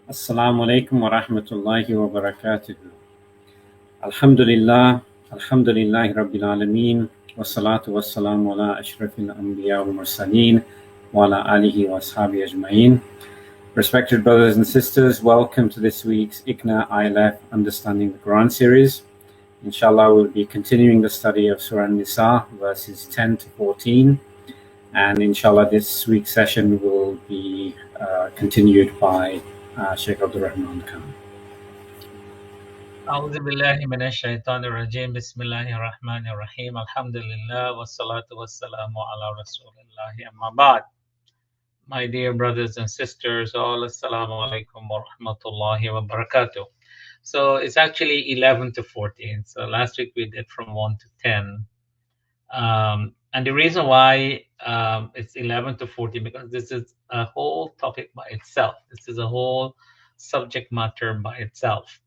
Assalamu alaikum wa rahmatullahi wa barakatuh. Alhamdulillah, alhamdulillahi rabbil alameen, wa salatu wa salamu ala ashrafil anbiya wal mursaleen, wa ala alihi wa ashabi ajma'in. Respected brothers and sisters, welcome to this week's ICNA ILF Understanding the Quran series. Inshallah, we'll be continuing the study of Surah AnNisaa, verses 10 to 14. And inshallah, this week's session will be continued by Sheikh Abdul Rahman Khan. أعوذ بالله من الشيطان الرجيم بسم الله الرحمن الرحيم الحمد لله والصلاة والسلام على رسول الله أما بعد. My dear brothers and sisters, all assalamu alaikum wa rahmatullahi wa barakatuh. So it's actually 11 to 14. So last week we did from 1 to 10. And the reason why it's 11 to 14 because this is a whole topic by itself. This is a whole subject matter by itself.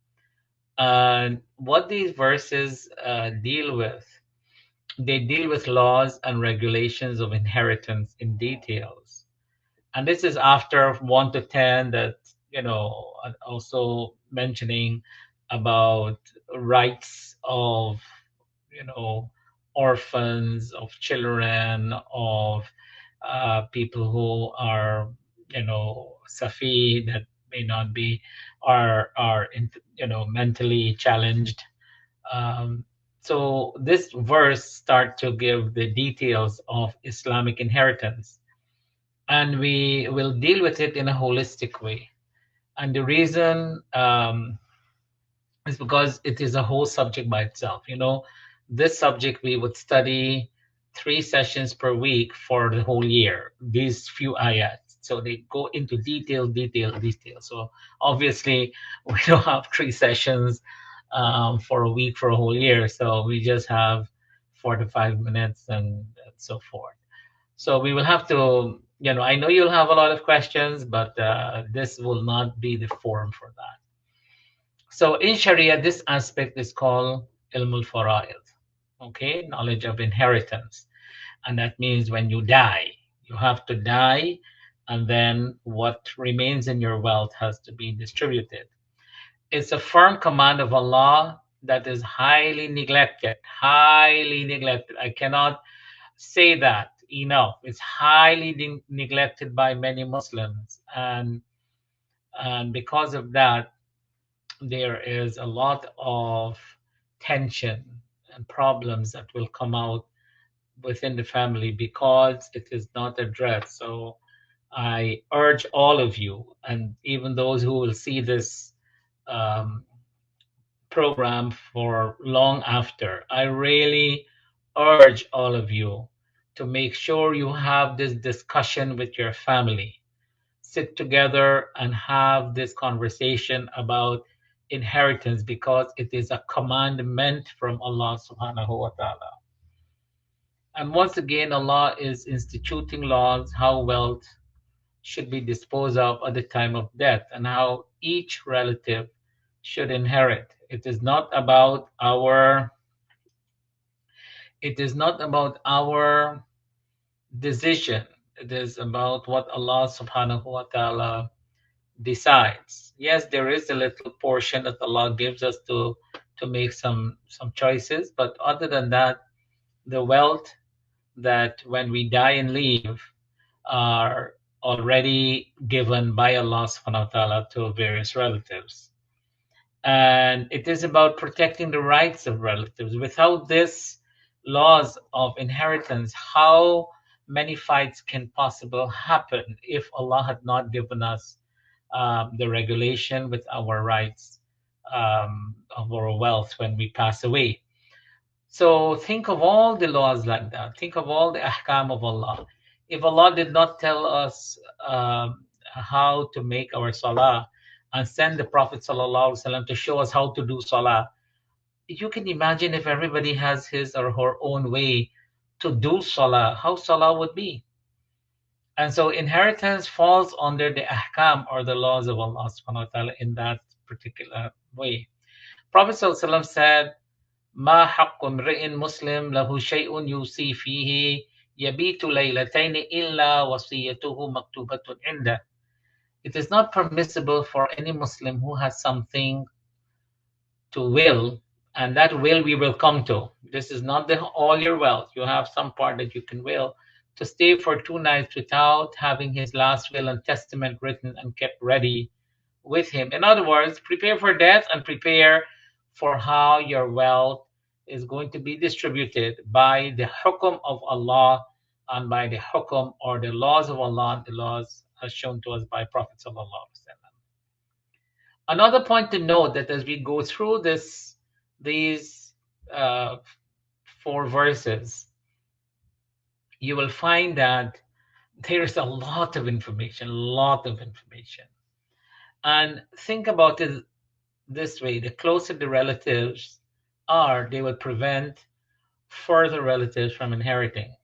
What these verses deal with, they deal with laws and regulations of inheritance in details. And this is after 1 to 10 that, also mentioning about rights of, orphans, of children, of people who are, safi, that may not be, are mentally challenged. So this verse start to give the details of Islamic inheritance, and we will deal with it in a holistic way. And the reason is because it is a whole subject by itself. This subject we would study 3 sessions per week for the whole year, these few ayats. So they go into detail. So obviously we don't have 3 sessions for a week for a whole year. So we just have 4 to 5 minutes and so forth. So we will have to, I know you'll have a lot of questions, but this will not be the forum for that. So in Sharia, this aspect is called ilmul fara'id, okay, knowledge of inheritance. And that means when you die, you have to die, and then what remains in your wealth has to be distributed. It's a firm command of Allah that is highly neglected. I cannot say that enough. It's highly neglected by many Muslims. And because of that, there is a lot of tension and problems that will come out within the family because it is not addressed. So I urge all of you, and even those who will see this program for long after, I really urge all of you to make sure you have this discussion with your family. Sit together and have this conversation about inheritance, because it is a commandment from Allah subhanahu wa ta'ala. And once again, Allah is instituting laws how wealth should be disposed of at the time of death and how each relative should inherit. It is not about our decision. It is about what Allah subhanahu wa ta'ala decides. Yes, there is a little portion that Allah gives us to make some choices, but other than that, the wealth that when we die and leave are already given by Allah subhanahu wa ta'ala to various relatives. And it is about protecting the rights of relatives. Without this laws of inheritance, how many fights can possibly happen if Allah had not given us the regulation with our rights of our wealth when we pass away? So think of all the laws like that. Think of all the ahkam of Allah. If Allah did not tell us how to make our salah and send the Prophet ﷺ to show us how to do salah, you can imagine if everybody has his or her own way to do salah, how salah would be. And so inheritance falls under the ahkam or the laws of Allah subhanahu wa ta'ala in that particular way. Prophet ﷺ said, ما حق امرئ مسلم له شيء يوصي فيه يبيت ليلتين إلا وصيته مكتوبة عنده. It is not permissible for any Muslim who has something to will, and that will we will come to. This is not the all your wealth. You have some part that you can will to stay for 2 nights without having his last will and testament written and kept ready with him. In other words, prepare for death and prepare for how your wealth is going to be distributed by the hukum of Allah and by the hukum or the laws of Allah, the laws as shown to us by Prophet Sallallahu Alaihi Wasallam. Another point to note that as we go through these uh, 4 verses, you will find that there's a lot of information, And think about it this way: the closer the relatives are, they will prevent further relatives from inheriting.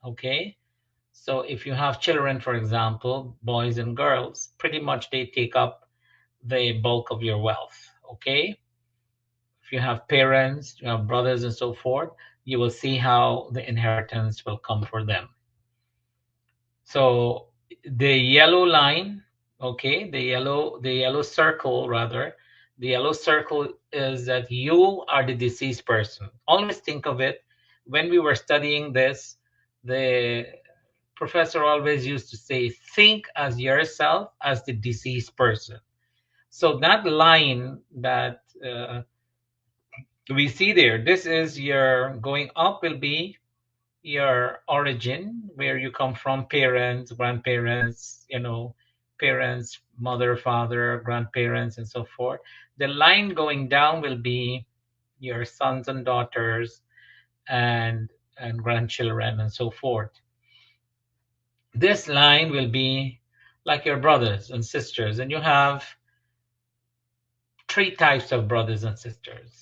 Okay? So if you have children, for example, boys and girls, pretty much they take up the bulk of your wealth. Okay? If you have parents, you have brothers and so forth, you will see how the inheritance will come for them. So the yellow line, okay, the yellow circle rather, the yellow circle is that you are the deceased person. Always think of it. When we were studying this, the professor always used to say, think as yourself as the deceased person. So that line that we see there, this is your going up will be your origin, where you come from, parents, grandparents, parents, mother, father, grandparents, and so forth. The line going down will be your sons and daughters and grandchildren and so forth. This line will be like your brothers and sisters, and you have 3 types of brothers and sisters.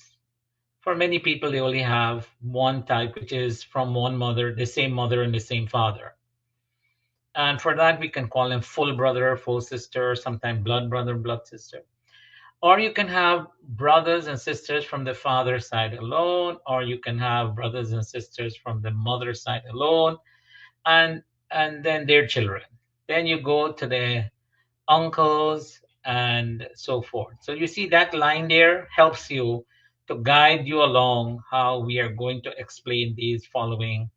For many people, they only have one type, which is from one mother, the same mother and the same father. And for that, we can call them full brother, full sister, sometimes blood brother, blood sister. Or you can have brothers and sisters from the father's side alone, or you can have brothers and sisters from the mother's side alone, and then their children. Then you go to the uncles and so forth. So you see that line there helps you to guide you along how we are going to explain these following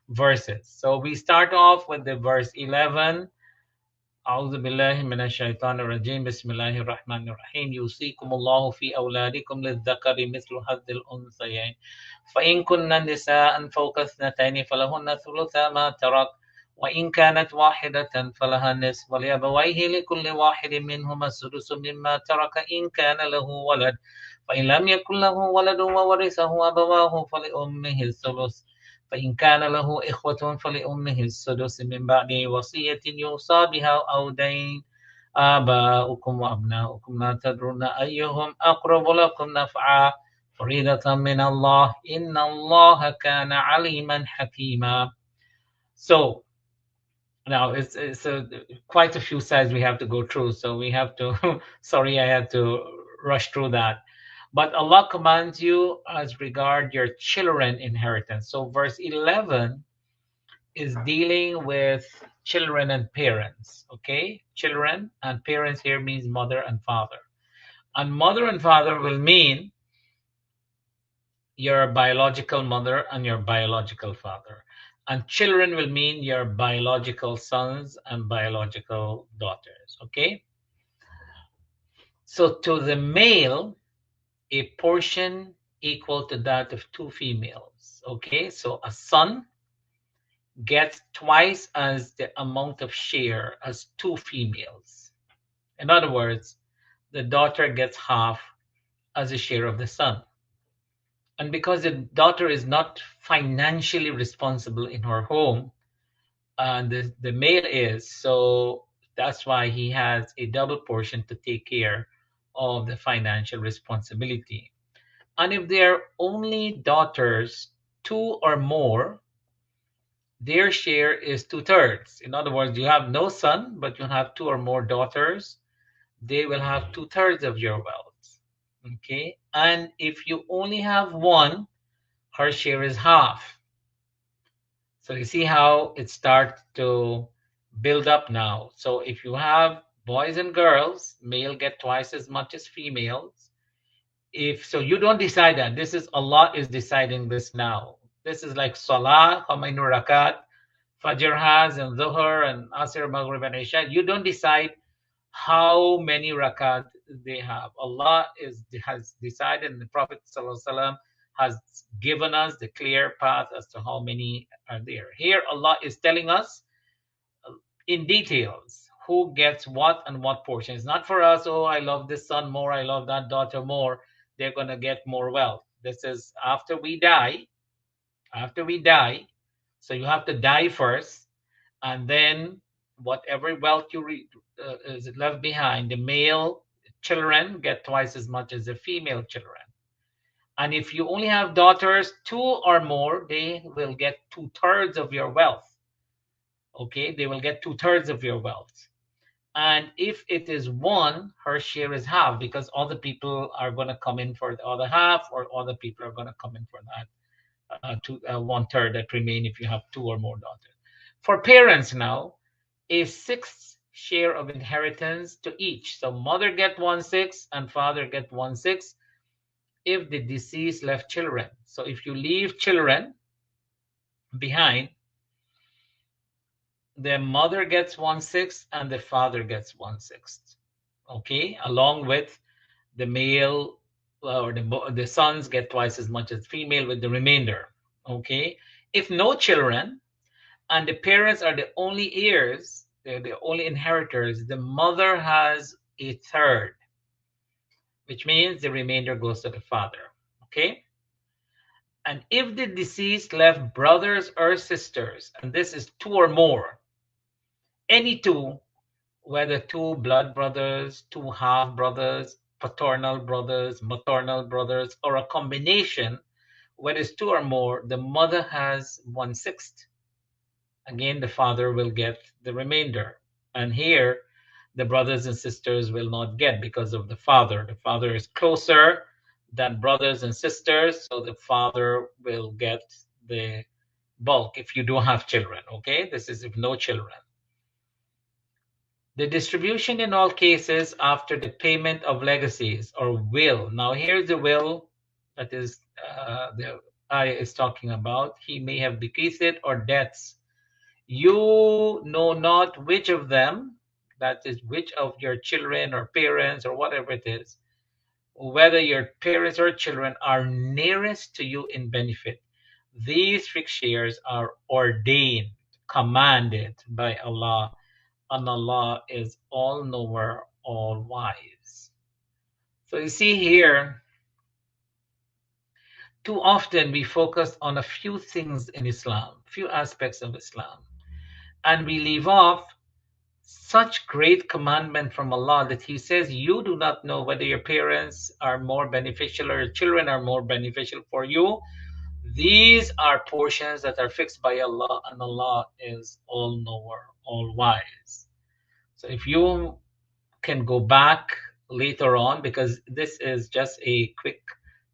verses. So we start off with the verse 11. أعوذ بالله من الشيطان الرجيم بسم الله الرحمن الرحيم يوصيكم الله في أولادكم للذكر مثل حظ الأنثيين فإن كن نساء فوق اثنتين فلهن ثلثا ما ترك وإن كانت واحدة فلها النصف ولأبويه لكل واحد منهما السدس مما ترك إن كان له ولد فإن لم يكن له ولد وورثه أبواه فلأمه الثلث فإن كان له إخوة فلأمه السدس من بعد وصية يوصى بها أو دين آباؤكم وأبناؤكم لا تدرون أيهم أقرب لكم نفعا فريضة من الله إن الله كان عليما حكيما. So now it's quite a few slides we have to go through, so we have to sorry, I had to rush through that. But Allah commands you as regard your children inheritance. So verse 11 is dealing with children and parents. Okay, children and parents here means mother and father, and mother and father will mean your biological mother and your biological father, and children will mean your biological sons and biological daughters. Okay, so to the male, a portion equal to that of 2 females. Okay, so a son gets twice as the amount of share as 2 females. In other words, the daughter gets half as a share of the son. And because the daughter is not financially responsible in her home, and the male is, so that's why he has a double portion to take care of the financial responsibility. And if they're only daughters, 2 or more, their share is 2/3. In other words, you have no son, but you have 2 or more daughters, they will have 2/3 of your wealth. Okay, and if you only have one, her share is half. So you see how it starts to build up now. So if you have Boys and girls, male get twice as much as females. If so, you don't decide that. This is Allah is deciding this now. This is like Salah, how many rakat Fajr has, and Dhuhr and Asr, Maghrib, and Isha. You don't decide how many rakat they have. Allah has decided, and the Prophet ﷺ has given us the clear path as to how many are there. Here, Allah is telling us in details who gets what and what portion. It's not for us, oh, I love this son more, I love that daughter more, they're going to get more wealth. This is after we die. After we die, so you have to die first, and then whatever wealth is left behind, the male children get twice as much as the female children. And if you only have daughters, two or more, they will get 2/3 of your wealth. Okay, they will get 2/3 of your wealth. And if it is one, her share is half, because other people are going to come in for the other half, or other people are going to come in for that 1/3 that remain if you have two or more daughters. For parents now, a sixth share of inheritance to each. So mother get 1/6 and father get 1/6 if the deceased left children. So if you leave children behind, the mother gets 1/6 and the father gets 1/6. Okay, along with the male or the sons get twice as much as female with the remainder. Okay, if no children and the parents are the only heirs, they're the only inheritors, the mother has 1/3, which means the remainder goes to the father. Okay, and if the deceased left brothers or sisters, and this is two or more, any two, whether two blood brothers, two half brothers, paternal brothers, maternal brothers, or a combination, whether it's two or more, the mother has 1/6. Again, the father will get the remainder. And here, the brothers and sisters will not get because of the father. The father is closer than brothers and sisters, so the father will get the bulk if you don't have children. Okay, this is if no children. The distribution in all cases after the payment of legacies or will. Now, here's the will that is the ayah is talking about. He may have bequeathed it or debts. You know not which of them, that is, which of your children or parents or whatever it is, whether your parents or children are nearest to you in benefit. These fixed shares are ordained, commanded by Allah, and Allah is all knower, all wise. So you see here, too often we focus on a few things in Islam, few aspects of Islam, and we leave off such great commandment from Allah that He says, you do not know whether your parents are more beneficial or your children are more beneficial for you. These are portions that are fixed by Allah, and Allah is all knower, all wise. So if you can go back later on, because this is just a quick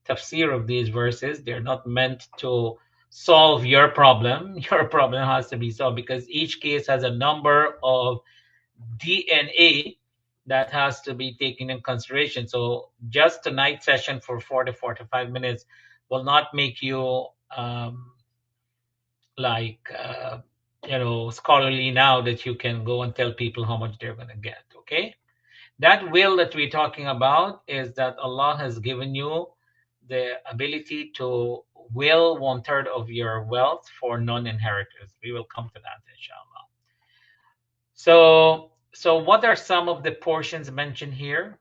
tafsir of these verses, they're not meant to solve your problem. Your problem has to be solved because each case has a number of DNA that has to be taken in consideration. So just tonight's session for 40 to 45 minutes will not make you scholarly now that you can go and tell people how much they're going to get. Okay, that will that we're talking about is that Allah has given you the ability to will 1/3 of your wealth for non-inheritors. We will come to that, inshallah. So what are some of the portions mentioned here?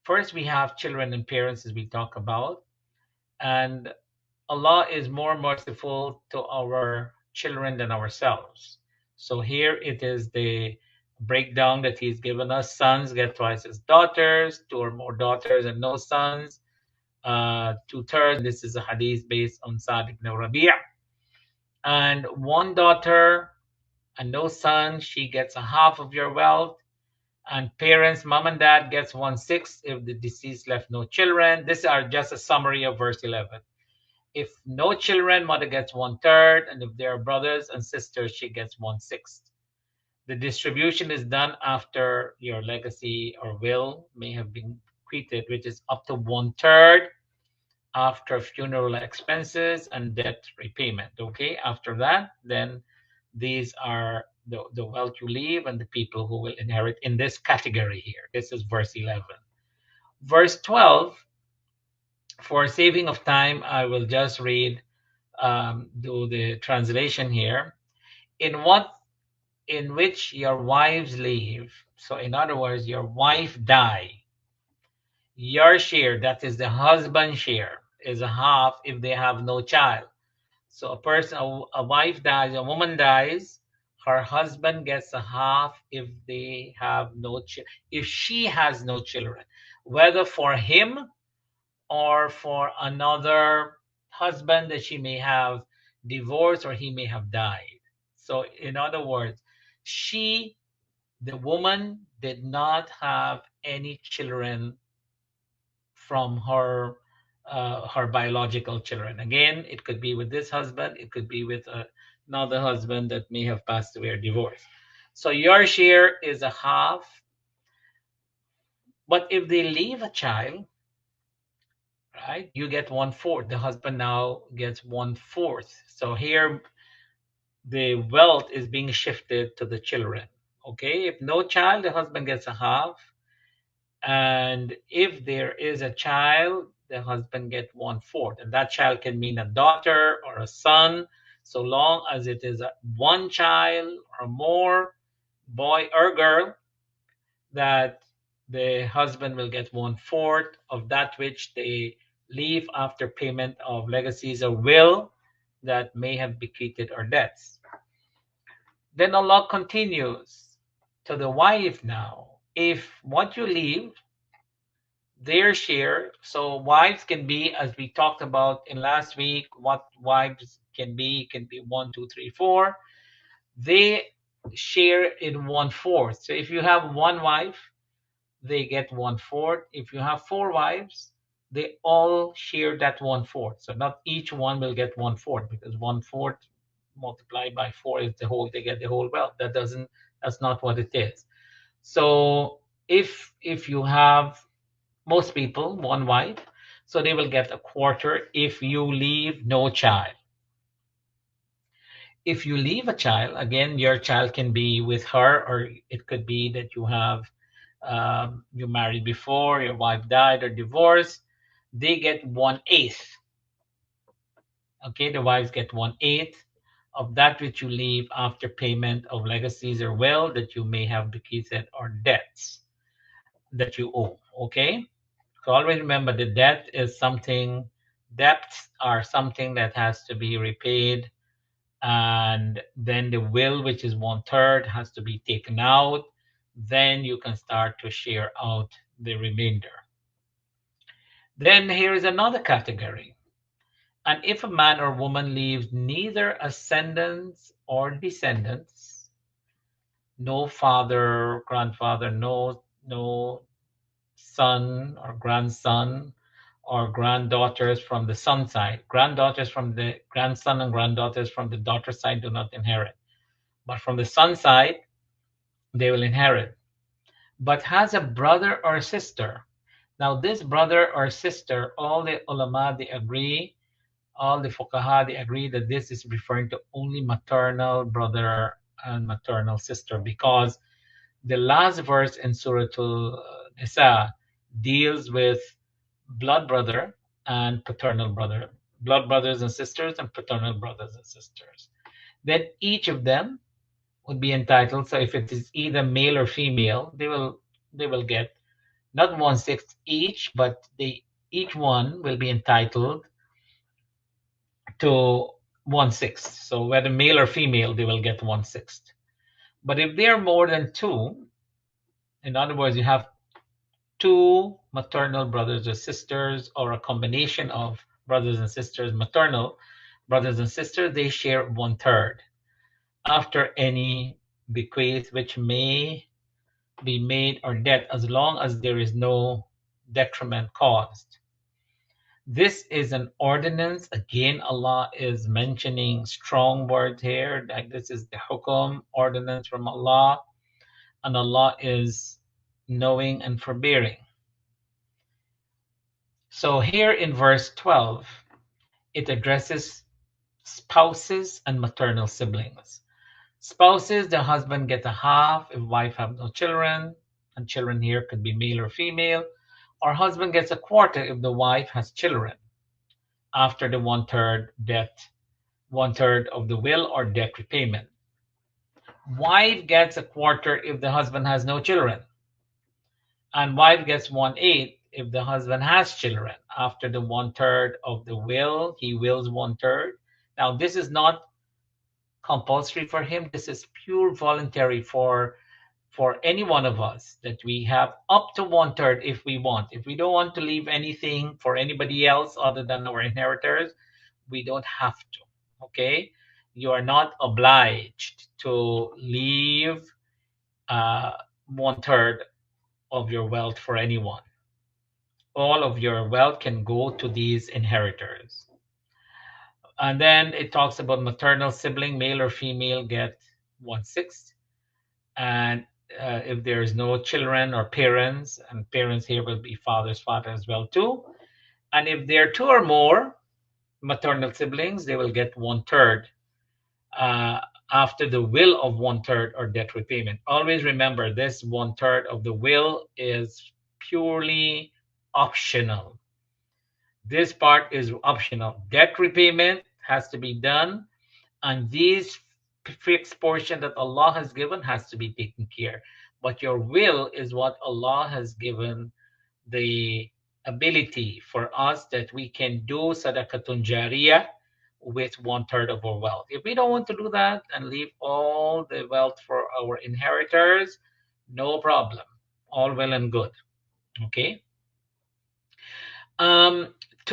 First, we have children and parents, as we talk about, and Allah is more merciful to our children than ourselves. So here it is the breakdown that He's given us. Sons get twice as daughters, two or more daughters and no sons, 2/3. This is a hadith based on Sa'd ibn Rabi'. And one daughter and no son, she gets a half of your wealth. And parents, mom and dad, gets 1/6 if the deceased left no children. These are just a summary of verse 11. If no children, mother gets 1/3, and if there are brothers and sisters, she gets 1/6. The distribution is done after your legacy or will may have been created, which is up to 1/3 after funeral expenses and debt repayment. Okay, after that, then these are the wealth you leave and the people who will inherit in this category here. This is verse 11. Verse 12, for saving of time, I will just read, do the translation here. In what in which your wives leave. So, in other words, your wife die. Your share, that is the husband's share, is a half if they have no child. So, a wife dies, a woman dies, her husband gets a half if they have no if she has no children, whether for him or for another husband that she may have divorced or he may have died. So, in other words, the woman did not have any children from her biological children. Again, it could be with this husband, it could be with another husband that may have passed away or divorced. So your share is a half. But if they leave a child, right, you get 1/4. The husband now gets 1/4. So here the wealth is being shifted to the children. Okay, if no child, the husband gets a half. And if there is a child, the husband gets 1/4. And that child can mean a daughter or a son, so long as it is one child or more, boy or girl, that the husband will get 1/4 of that which they leave after payment of legacies or will that may have bequeathed or debts. Then Allah continues to the wife now. If what you leave, their share, so wives can be, as we talked about in last week, what wives can be 1, 2, 3, 4. They share in 1/4. So if you have one wife, they get 1/4. If you have 4 wives, they all share that 1/4. So not each one will get 1/4, because 1/4 multiplied by 4 is the whole, they get the whole wealth. That's not what it is. So if you have, most people, one wife, so they will get 1/4 if you leave no child. If you leave a child, again, your child can be with her, or it could be that you married before, your wife died or divorced, they get 1/8. Okay, the wives get 1/8 of that which you leave after payment of legacies or will that you may have bequeathed or debts that you owe. Okay, so always remember, the debts are something that has to be repaid, and then the will, which is 1/3, has to be taken out. Then you can start to share out the remainder. Then here is another category. And if a man or woman leaves neither ascendants or descendants, no father, grandfather, no son or grandson or granddaughters from the son side. Granddaughters from the grandson and granddaughters from the daughter side do not inherit. But from the son side, they will inherit. But has a brother or sister. Now this brother or sister, all the ulama, they agree, all the fuqaha, they agree that this is referring to only maternal brother and maternal sister, because the last verse in Surah AnNisaa deals with blood brother and paternal brother, blood brothers and sisters and paternal brothers and sisters. Then each of them would be entitled. So if it is either male or female, they will get not 1/6 each, but each one will be entitled to 1/6. So whether male or female, they will get 1/6. But if they are more than 2, in other words, you have 2 maternal brothers or sisters, or a combination of brothers and sisters, maternal brothers and sisters, they share 1/3 after any bequeath which may be made or debt, as long as there is no detriment caused. This is an ordinance. Again, Allah is mentioning strong words here. Like this is the hukum, ordinance from Allah, and Allah is knowing and forbearing. So here in verse 12, it addresses spouses and maternal siblings. Spouses, the husband gets a half if wife have no children, and children here could be male or female, or husband gets a quarter if the wife has children after the one third of the will or debt repayment. Wife gets a quarter if the husband has no children, and wife gets 1/8 if the husband has children. After the one third of the will, he wills 1/3. Now, this is not compulsory for him. This is pure voluntary for any one of us, that we have up to 1/3 if we want. If we don't want to leave anything for anybody else other than our inheritors, we don't have to. Okay, you are not obliged to leave 1/3 of your wealth for anyone. All of your wealth can go to these inheritors. And then it talks about maternal sibling, male or female, get 1/6. And if there's no children or parents, and parents here will be father as well too. And if there are 2 or more maternal siblings, they will get 1/3 after the will of 1/3 or debt repayment. Always remember, this 1/3 of the will is purely optional. This part is optional. Debt repayment has to be done, and these fixed portion that Allah has given has to be taken care. But your will is what Allah has given the ability for us, that we can do sadaqatun jariyah with 1/3 of our wealth. If we don't want to do that and leave all the wealth for our inheritors, no problem. All well and good. Okay.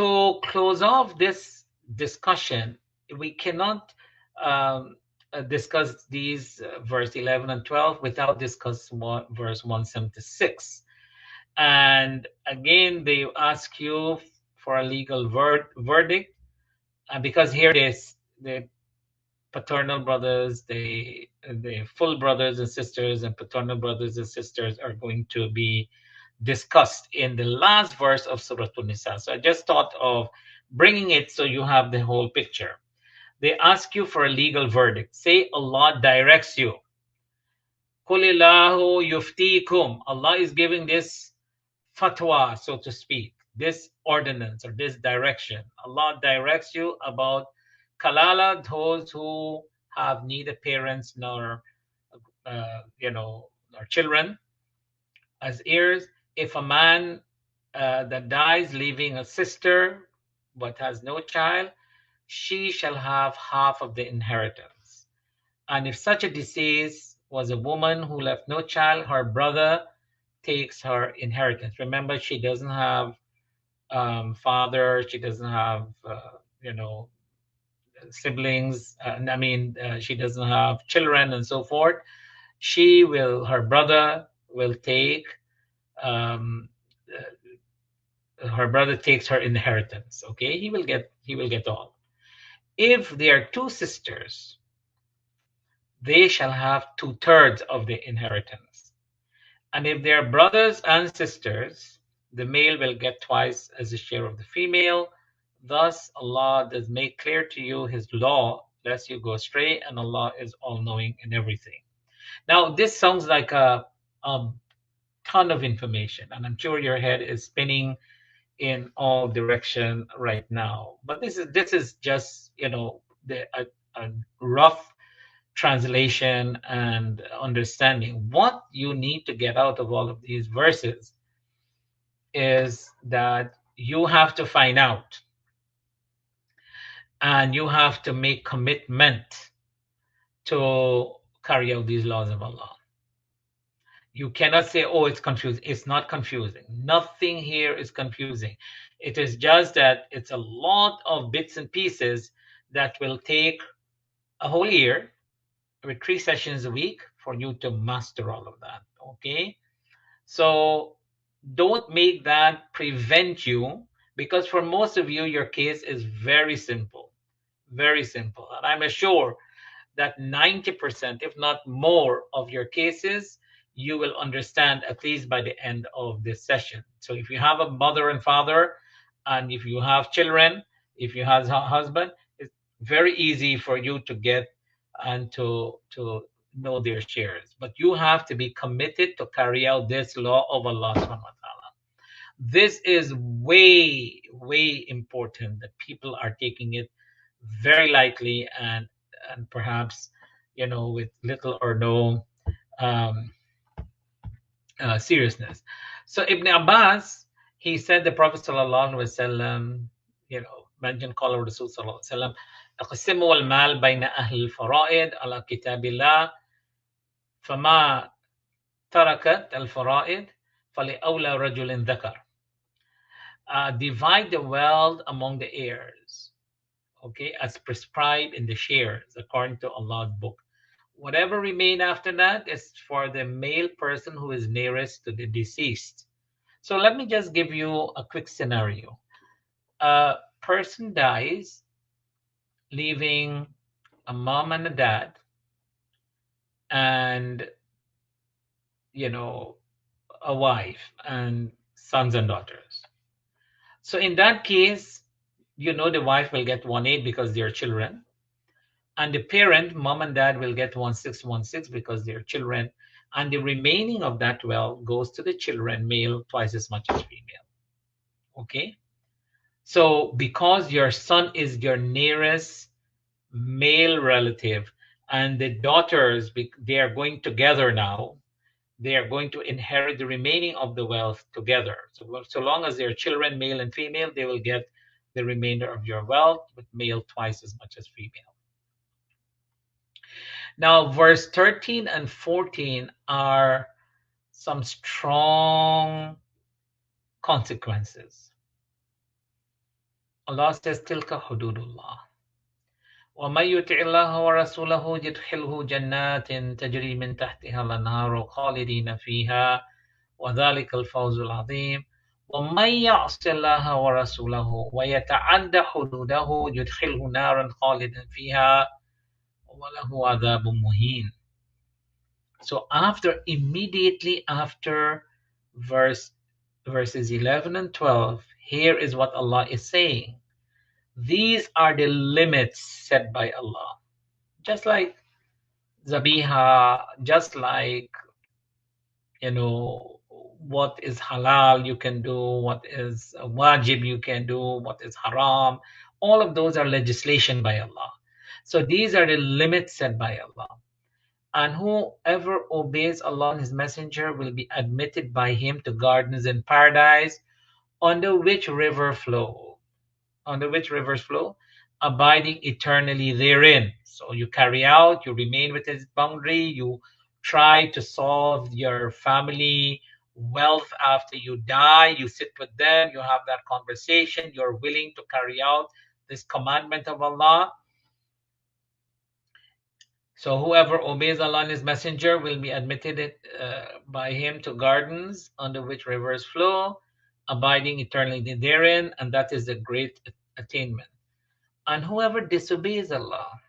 To close off this discussion, we cannot discuss these verse 11 and 12 without discussing verse 176. And again, they ask you for a legal verdict, and because here is the paternal brothers, the full brothers and sisters, and paternal brothers and sisters are going to be discussed in the last verse of Surah AnNisaa. So I just thought of bringing it so you have the whole picture. They ask you for a legal verdict. Say Allah directs you. Qulillahu yuftikum. Allah is giving this fatwa, so to speak, this ordinance or this direction. Allah directs you about kalala, those who have neither parents nor nor children as heirs. If a man that dies leaving a sister but has no child, she shall have half of the inheritance. And if such a decease was a woman who left no child, her brother takes her inheritance. Remember, she doesn't have father, she doesn't have siblings. She doesn't have children and so forth. Her brother will take her brother takes her inheritance. Okay, he will get all. If there are 2 sisters, they shall have 2/3 of the inheritance. And if they are brothers and sisters, the male will get twice as a share of the female. Thus, Allah does make clear to you His law, lest you go astray, and Allah is all-knowing in everything. Now, this sounds like a ton of information, and I'm sure your head is spinning in all direction right now. But this is just a rough translation and understanding. What you need to get out of all of these verses is that you have to find out, and you have to make commitment to carry out these laws of Allah. You cannot say, oh, it's confusing. It's not confusing. Nothing here is confusing. It is just that it's a lot of bits and pieces that will take a whole year with 3 sessions a week for you to master all of that. Okay? So don't make that prevent you Because for most of you, your case is very simple, very simple. And I'm sure that 90%, if not more, of your cases you will understand at least by the end of this session. So if you have a mother and father, and if you have children, if you have a husband, it's very easy for you to get and to know their shares. But you have to be committed to carry out this law of Allah subhanahu wa ta'ala. This is way important that people are taking it very lightly, and perhaps, with little or no um, seriousness. So Ibn Abbas, he said the Prophet sallallahu alaihi wasallam, mentioned قال الرسول صلى الله عليه وسلم اقسموا المال بين أهل الفرائض على كتاب الله فما تركت الفرائض فلأولى رجل ذكر. Divide the wealth among the heirs, okay, as prescribed in the shares according to Allah's book. Whatever remain after that is for the male person who is nearest to the deceased. So let me just give you a quick scenario. A person dies, leaving a mom and a dad, and a wife and sons and daughters. So in that case, the wife will get 1/8 because they're children, and the parent, mom and dad, will get 1/6 because they're children, and the remaining of that wealth goes to the children, male twice as much as female. Okay, so because your son is your nearest male relative, and the daughters, they are going together now, they are going to inherit the remaining of the wealth together. So long as they're children, male and female, they will get the remainder of your wealth, with male twice as much as female. Now, verse 13 and 14 are some strong consequences. Allah says, Tilka hududullah. وَمَن يُطِعِ اللَّهَ وَرَسُولَهُ يُدْخِلْهُ جَنَّاتٍ تَجْرِي مِن تَحْتِهَا الْأَنْهَارُ خَالِدِينَ فِيهَا وَذَلِكَ الْفَوْزُ الْعَظِيمُ وَمَن يَعْصِ اللَّهَ وَرَسُولَهُ وَيَتَعَدَّ حُدُودَهُ يُدْخِلْهُ نَارًا خَالِدًا فِيهَا وَلَهُ عَذَابٌ مُهِينٌ. So immediately after verses 11 and 12, here is what Allah is saying. These are the limits set by Allah. Just like Zabiha, just like, what is halal you can do, what is wajib you can do, what is haram. All of those are legislation by Allah. So these are the limits set by Allah. And whoever obeys Allah and His Messenger will be admitted by Him to gardens in paradise, under which rivers flow, abiding eternally therein. So you remain within its boundary, you try to solve your family wealth after you die, you sit with them, you have that conversation, you're willing to carry out this commandment of Allah. So whoever obeys Allah and His Messenger will be admitted by Him to gardens under which rivers flow, abiding eternally therein, and that is a great attainment. And whoever disobeys Allah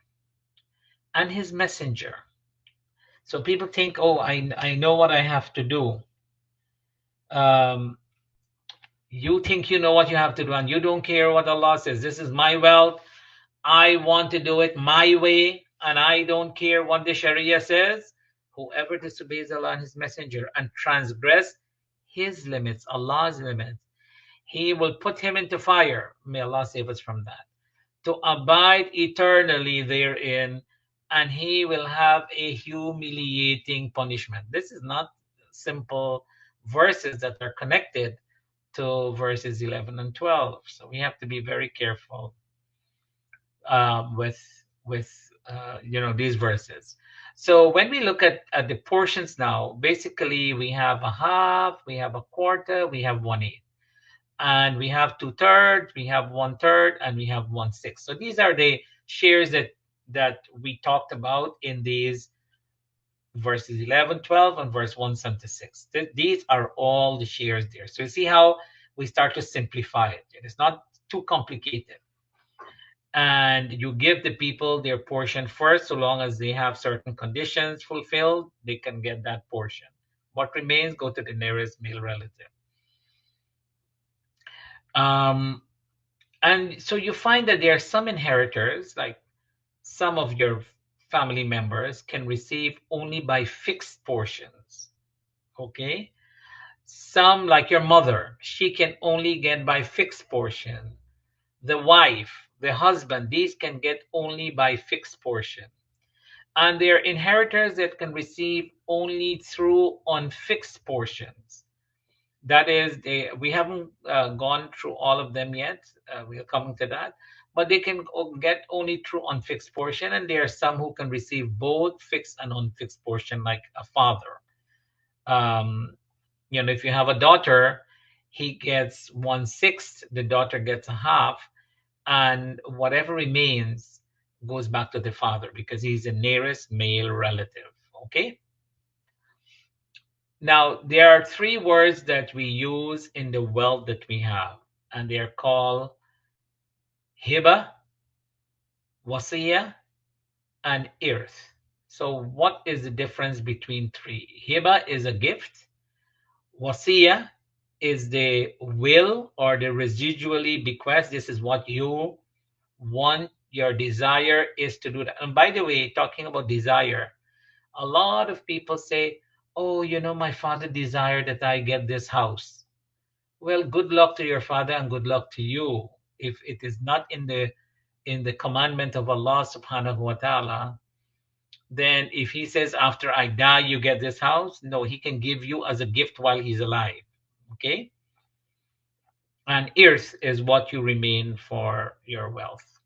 and His Messenger, so people think, oh, I know what I have to do. You think you know what you have to do, and you don't care what Allah says. This is my wealth. I want to do it my way, and I don't care what the Sharia says. Whoever disobeys Allah and His Messenger and transgress His limits, Allah's limits, He will put him into fire. May Allah save us from that. To abide eternally therein, and he will have a humiliating punishment. This is not simple verses that are connected to verses 11 and 12. So we have to be very careful with these verses. So when we look at the portions now, basically we have a half, we have a quarter, we have 1/8. And we have 2/3, we have 1/3, and we have 1/6. So these are the shares that we talked about in these verses 11, 12, and verse 176. These are all the shares there. So you see how we start to simplify it. It is not too complicated. And you give the people their portion first, so long as they have certain conditions fulfilled, they can get that portion. What remains, go to the nearest male relative. Um, and so you find that there are some inheritors, like some of your family members can receive only by fixed portions. Okay. Some, like your mother, she can only get by fixed portion. The wife, the husband, these can get only by fixed portion. And there are inheritors that can receive only through unfixed portions. That is, we haven't gone through all of them yet. We're coming to that. But they can get only through unfixed portion. And there are some who can receive both fixed and unfixed portion, like a father. Um, if you have a daughter, he gets 1/6, the daughter gets a half, and whatever remains goes back to the father because he's the nearest male relative. Okay. Now, there are three words that we use in the wealth that we have, and they are called hiba, wasiya, and irth. So, what is the difference between three? Hiba is a gift, wasiya is the will or the residually bequest. This is what you want, your desire is to do that. And by the way, talking about desire, a lot of people say, oh, my father desired that I get this house. Well, good luck to your father and good luck to you. If it is not in the commandment of Allah subhanahu wa ta'ala, then if he says after I die you get this house, no, he can give you as a gift while he's alive. Okay. And earth is what you remain for your wealth.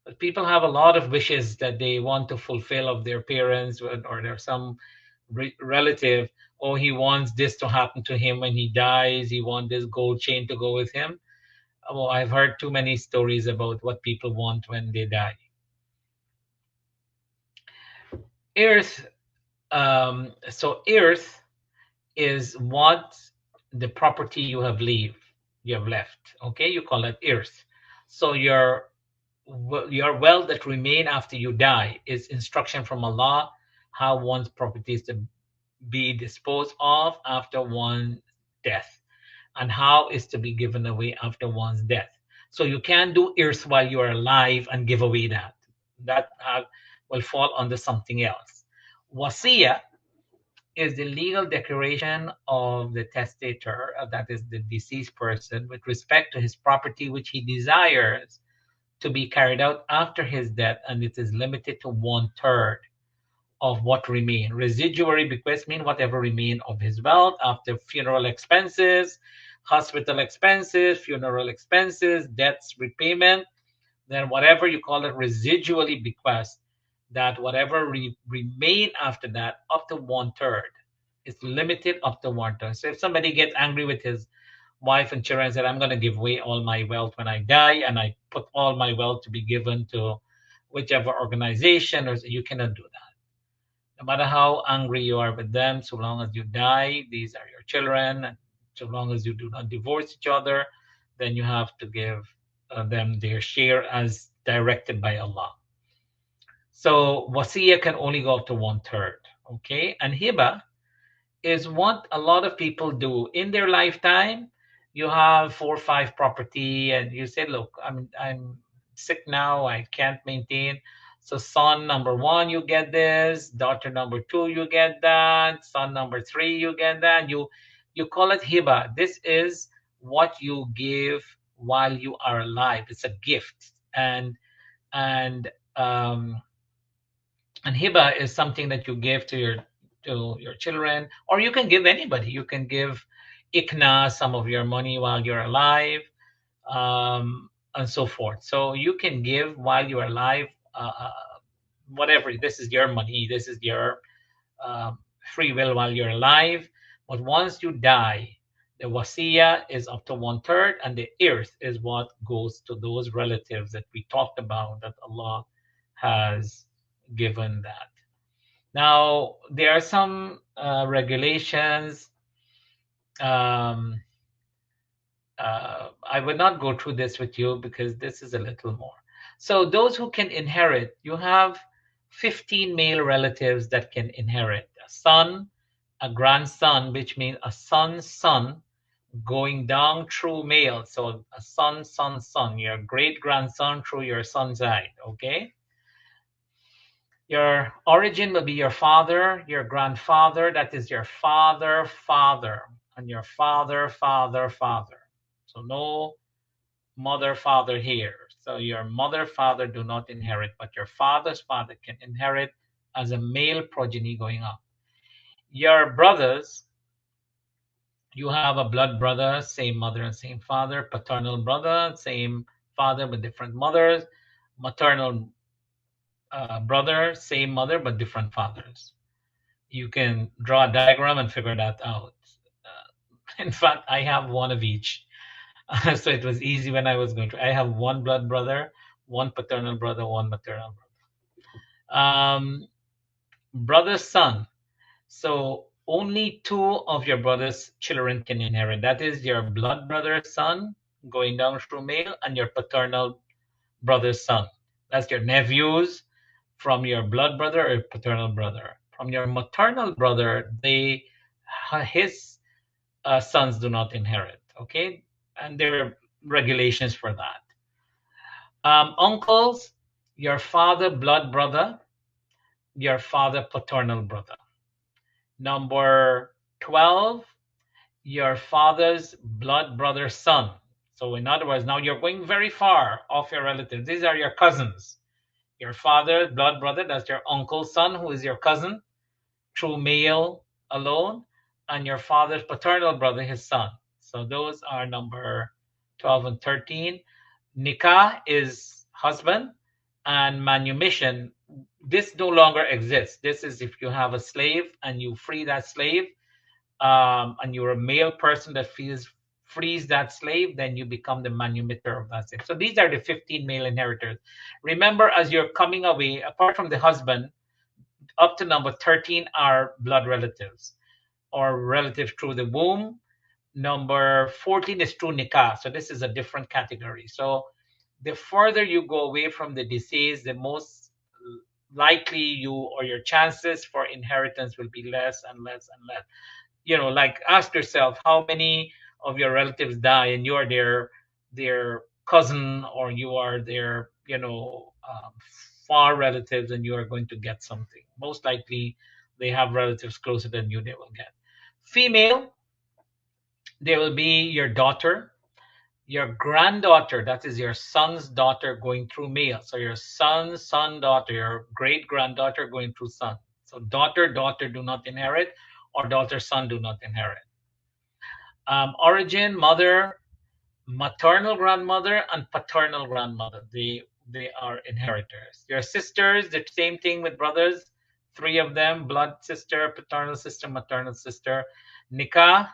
But people have a lot of wishes that they want to fulfill of their parents, or there's some relative. Oh, he wants this to happen to him when he dies. He wants this gold chain to go with him. Oh, I've heard too many stories about what people want when they die. Earth. So earth is what the property you have left. Okay, you call it earth. So your wealth that remain after you die is instruction from Allah how one's property is to be disposed of after one's death, and how is to be given away after one's death. So you can't do earth while you are alive and give away that. That will fall under something else. Wasiya is the legal declaration of the testator, that is the deceased person, with respect to his property which he desires to be carried out after his death, and it is limited to 1/3 of what remain. Residuary bequest mean whatever remain of his wealth after funeral expenses, hospital expenses, funeral expenses, debts repayment, then whatever you call it residually bequest, that whatever remain after that, up to 1/3. It's limited up to 1/3. So if somebody gets angry with his wife and children and said, I'm going to give away all my wealth when I die, and I put all my wealth to be given to whichever organization, or you cannot do that. No matter how angry you are with them, so long as you die, these are your children, and so long as you do not divorce each other, then you have to give them their share as directed by Allah. So wasiya can only go up to 1/3. Okay, and hiba is what a lot of people do in their lifetime. You have 4 or 5 property, and you say, look, I'm sick now, I can't maintain. So son number 1, you get this. Daughter number 2, you get that. Son number 3, you get that. You call it hiba. This is what you give while you are alive. It's a gift. And um, and hiba is something that you give to your children, or you can give anybody. You can give ikna, some of your money while you're alive, and so forth. So you can give while you're alive, whatever. This is your money. This is your um, free will while you're alive. But once you die, the wasiya is up to 1/3, and the irth is what goes to those relatives that we talked about, that Allah has given that. Now, there are some regulations. Um, I will not go through this with you because this is a little more. So those who can inherit, you have 15 male relatives that can inherit: a son, a grandson, which means a son's son, going down through male. So a son, son, son, your great grandson through your son's side. Okay. Your origin will be your father, your grandfather, that is your father, father, and your father, father, father. So no mother, father here. So your mother, father do not inherit, but your father's father can inherit as a male progeny going up. Your brothers, you have a blood brother, same mother and same father, paternal brother, same father but different mothers, maternal brother, same mother but different fathers. You can draw a diagram and figure that out. In fact, I have one of each. So it was easy when I was going to. I have one blood brother, one paternal brother, one maternal brother. Brother's son. So only two of your brother's children can inherit. That is your blood brother's son going down through male and your paternal brother's son. That's your nephews from your blood brother or paternal brother. From your maternal brother, his sons do not inherit. Okay, and there are regulations for that. Uncles, your father blood brother, your father paternal brother. Number 12, your father's blood brother's son. So in other words, now you're going very far off your relatives. These are your cousins. Your father's blood brother, that's your uncle's son, who is your cousin through male alone, and your father's paternal brother, his son. So those are number 12 and 13. Nikah is husband, and manumission, this no longer exists. This is if you have a slave and you free that slave, and you're a male person that frees that slave, then you become the manumitter of that slave. So these are the 15 male inheritors. Remember, as you're coming away, apart from the husband, up to number 13 are blood relatives or relatives through the womb. Number 14 is through nikah. So this is a different category. So the further you go away from the deceased, the most likely you or your chances for inheritance will be less and less and less. Like ask yourself how many of your relatives die and you are their cousin, or you are their far relatives, and you are going to get something. Most likely they have relatives closer than you, they will get. Female, they will be your daughter, your granddaughter, that is your son's daughter going through male. So your son's son daughter, your great granddaughter going through son. So daughter do not inherit, or daughter son do not inherit. Origin, mother, maternal grandmother, and paternal grandmother. They are inheritors. Your sisters, the same thing with brothers. 3 of them: blood sister, paternal sister, maternal sister. Nikah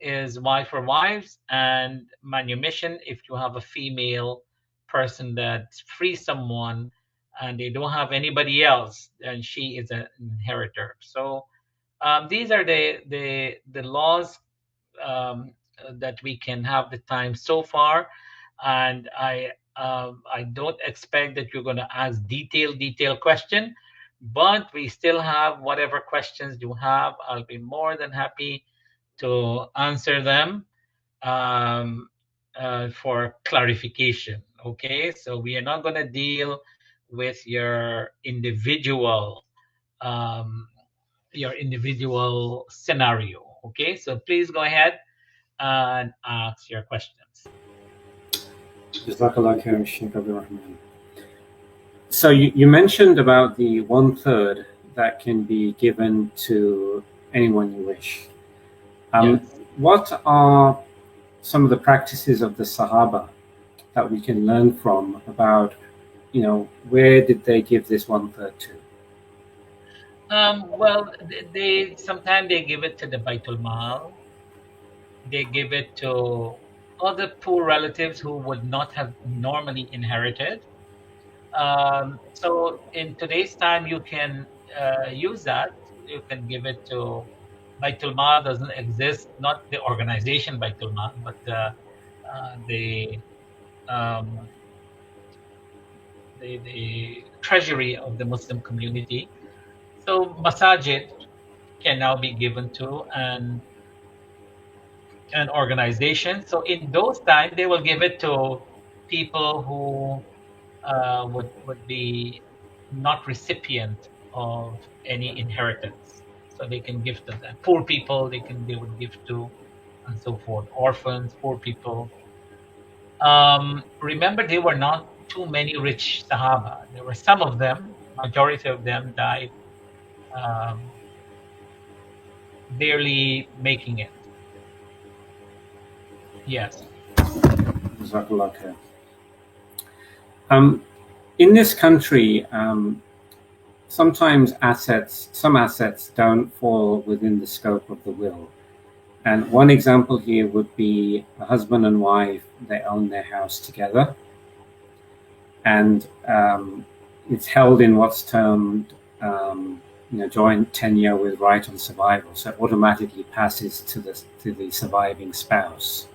is wife or wives, and manumission if you have a female person that frees someone and they don't have anybody else, then she is an inheritor. So these are the laws that we can have the time so far, and I don't expect that you're going to ask detailed question, but we still have whatever questions you have. I'll be more than happy to answer them for clarification. Okay, so we are not going to deal with um, your individual scenario. Okay, so please go ahead and ask your questions. Jazakallah khairan, Sheikh Abdul Rahman. So you mentioned about the 1/3 that can be given to anyone you wish. Yes. What are some of the practices of the Sahaba that we can learn from about, where did they give this 1/3 to? Well, they sometimes they give it to the Baitul Mal. They give it to other poor relatives who would not have normally inherited. So in today's time, you can use that. You can give it to Baitul Mal. Doesn't exist, not the organization Baitul Mal, but the um, the treasury of the Muslim community. So masajid can now be given to an organization. So in those times, they will give it to people who would be not recipient of any inheritance. So they can give to them. Poor people, they would give to, and so forth. Orphans, poor people. Remember, there were not too many rich Sahaba. There were some of them. Majority of them died um, barely making it. Yes. Jazakallah khair. In this country, sometimes some assets don't fall within the scope of the will. And one example here would be a husband and wife, they own their house together. And it's held in what's termed joint tenure with right on survival. So it automatically passes to the surviving spouse.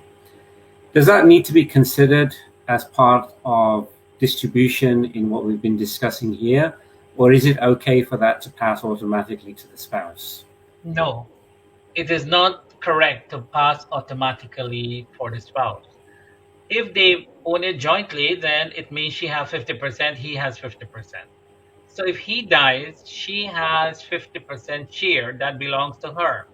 Does that need to be considered as part of distribution in what we've been discussing here? Or is it okay for that to pass automatically to the spouse? No, it is not correct to pass automatically for the spouse. If they own it jointly, then it means she has 50%, he has 50%. So if he dies, she has 50% share that belongs to her.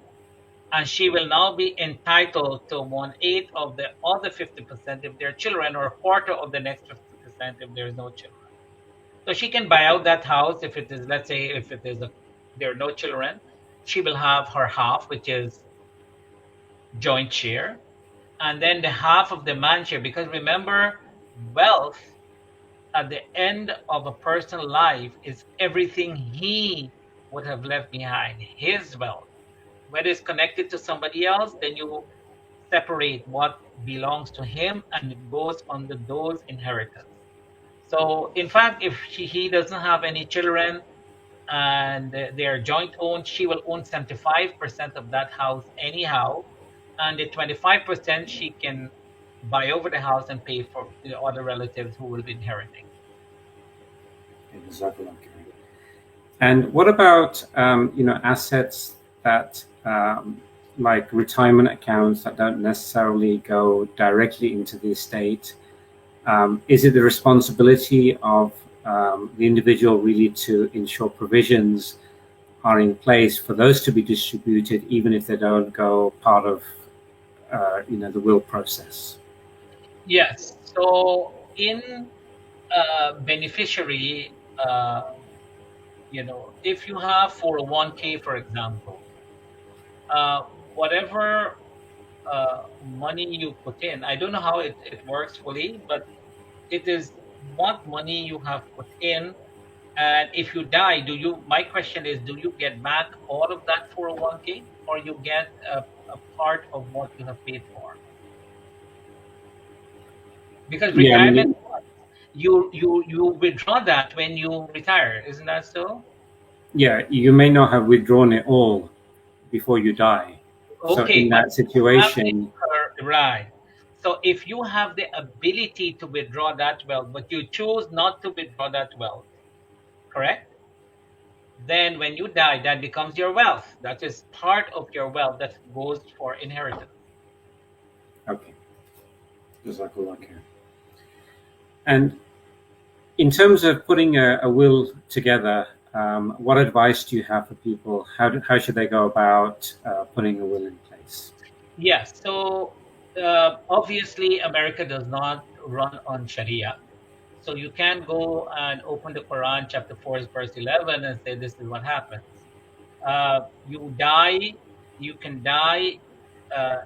And she will now be entitled to 1/8 of the other 50% if they're children, or a quarter of the next 50% if there's no children. So she can buy out that house if it is, let's say, if it is there are no children, she will have her half, which is joint share, and then the half of the man share. Because remember, wealth at the end of a person's life is everything he would have left behind, his wealth. When it's connected to somebody else, then you separate what belongs to him and it goes under those inheritance. So in fact, if he doesn't have any children and they are joint owned, she will own 75% of that house anyhow, and the 25% she can buy over the house and pay for the other relatives who will be inheriting. And what about assets that like retirement accounts that don't necessarily go directly into the estate? Is it the responsibility of the individual really to ensure provisions are in place for those to be distributed, even if they don't go part of the will process? Yes. So in beneficiary, if you have 401k, for example, whatever money you put in, I don't know how it works fully, but it is what money you have put in. And if you die, my question is, do you get back all of that 401k, or you get a part of what you have paid for? Because Yeah, retirement, you withdraw that when you retire, isn't that so? yeah, you may not have withdrawn it all before you die. So Okay, in but that situation, right. So if you have the ability to withdraw that wealth, but you choose not to withdraw that wealth, correct? Then when you die, that becomes your wealth. That is part of your wealth that goes for inheritance. okay, Jazakallah khair. And in terms of putting a will together, what advice do you have for people? How should they go about putting a will in place? Yes. So obviously, America does not run on Sharia. So you can't go and open the Quran, chapter 4, verse 11, and say this is what happens. You die, you can die uh,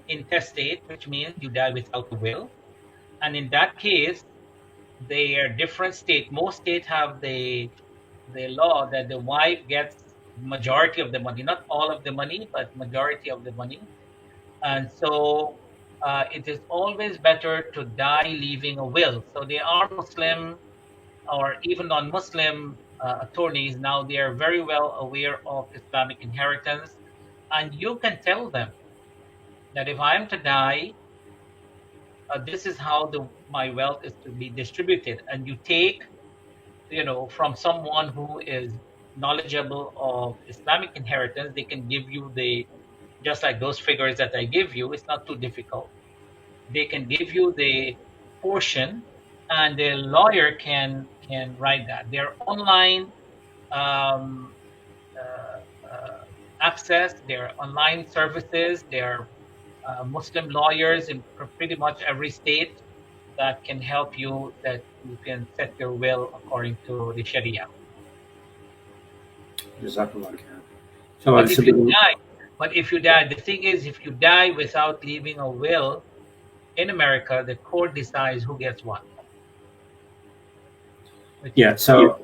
intestate, which means you die without a will. And in that case, they are different states. Most states have the law that the wife gets majority of the money, not all of the money, but majority of the money. And so it is always better to die leaving a will. So there are Muslim or even non-Muslim attorneys now. They are very well aware of Islamic inheritance, and you can tell them that if I am to die, this is how my wealth is to be distributed, and you take, from someone who is knowledgeable of Islamic inheritance. They can give you just like those figures that I give you. It's not too difficult. They can give you the portion, and the lawyer can write that. Their online um, access, their online services, their Muslim lawyers in pretty much every state that can help you, that you can set your will according to the Sharia. Jazakallah khair. But if you die, the thing is, if you die without leaving a will in America, the court decides who gets what. Yeah, so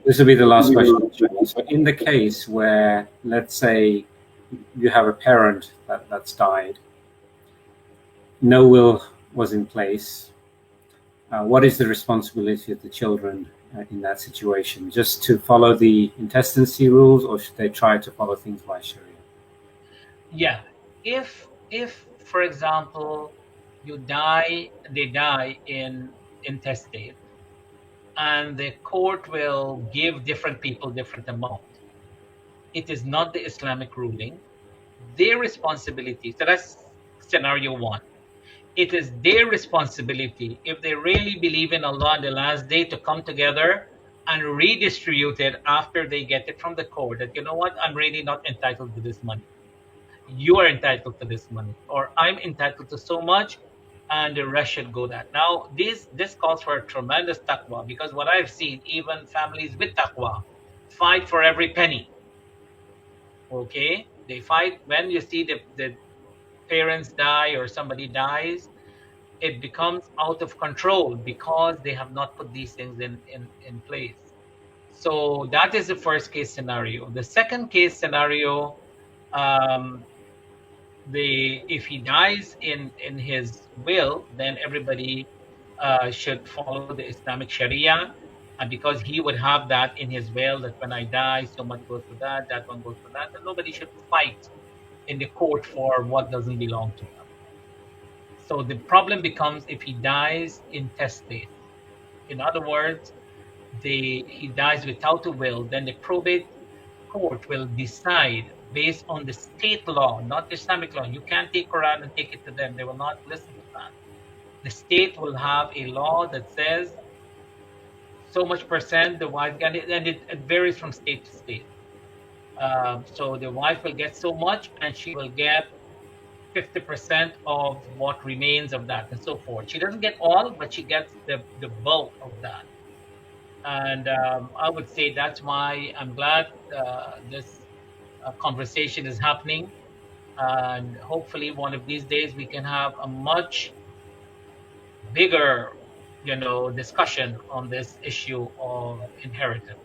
this will be the last question. So in the case where, let's say, you have a parent that's died, no will was in place, what is the responsibility of the children in that situation? Just to follow the intestacy rules, or should they try to follow things by Sharia? Yeah, if for example they die in intestate, and the court will give different people different amount, it is not the Islamic ruling. Their responsibility. So that's scenario one. It is their responsibility, if they really believe in Allah on the last day, to come together and redistribute it after they get it from the court. That, you know what, I'm really not entitled to this money. You are entitled to this money, or I'm entitled to so much, and the rest should go that. Now, this calls for a tremendous taqwa, because what I've seen, even families with taqwa fight for every penny. Okay, they fight when you see the parents die or somebody dies. It becomes out of control because they have not put these things in place. So that is the first case scenario. The second case scenario, if he dies in his will, then everybody should follow the Islamic Sharia, and because he would have that in his will, that when I die, so much goes to that one goes to that, and nobody should fight in the court for what doesn't belong to them. So the problem becomes if he dies intestate. In other words, he dies without a will, then the probate court will decide based on the state law, not Islamic law. You can't take Quran and take it to them. They will not listen to that. The state will have a law that says so much percent the wife, and it varies from state to state. So the wife will get so much, and she will get 50% of what remains of that, and so forth. She doesn't get all, but she gets the bulk of that. And I would say that's why I'm glad this conversation is happening. And hopefully one of these days we can have a much bigger, discussion on this issue of inheritance.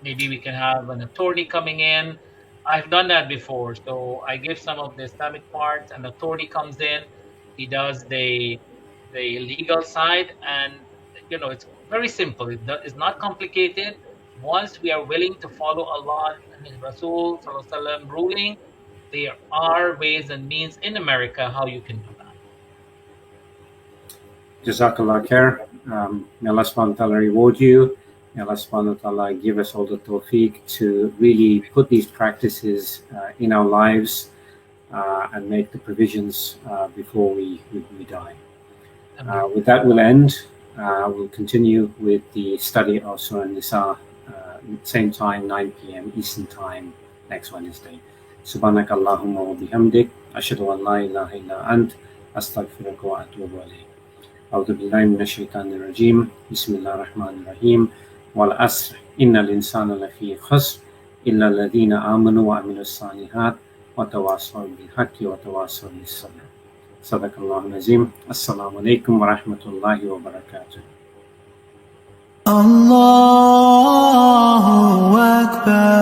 Maybe we can have an attorney coming in. I've done that before. So I give some of the Islamic parts, an attorney comes in, he does the legal side, and it's very simple. It's not complicated. Once we are willing to follow Allah and His Rasul ﷺ ruling, there are ways and means in America how you can do that. Jazakallah khair. May Allah subhanahu wa ta'ala reward you. May Allah subhanahu wa ta'ala give us all the tawfiq to really put these practices in our lives and make the provisions before we die. With that, we'll end. We'll continue with the study of Surah AnNisaa, same time, 9 p.m. Eastern Time, next Wednesday. Subhanak Allahumma wa bihamdik, ashhadu an la ilaha illa ant, astaghfiruka wa atubu ilayk. A'udhu billahi minash shaitanir rajim. Bismillahir rahmanir rahim. Wal asr, innal insana lafi khusr, illa alladhina amanu wa amilus salihat, wa tawasaw bil haqqi wa tawasaw bis sabr. Sadaqallahu azim. Assalamu alaikum wa rahmatullahi wa barakatuh. Allahu Akbar.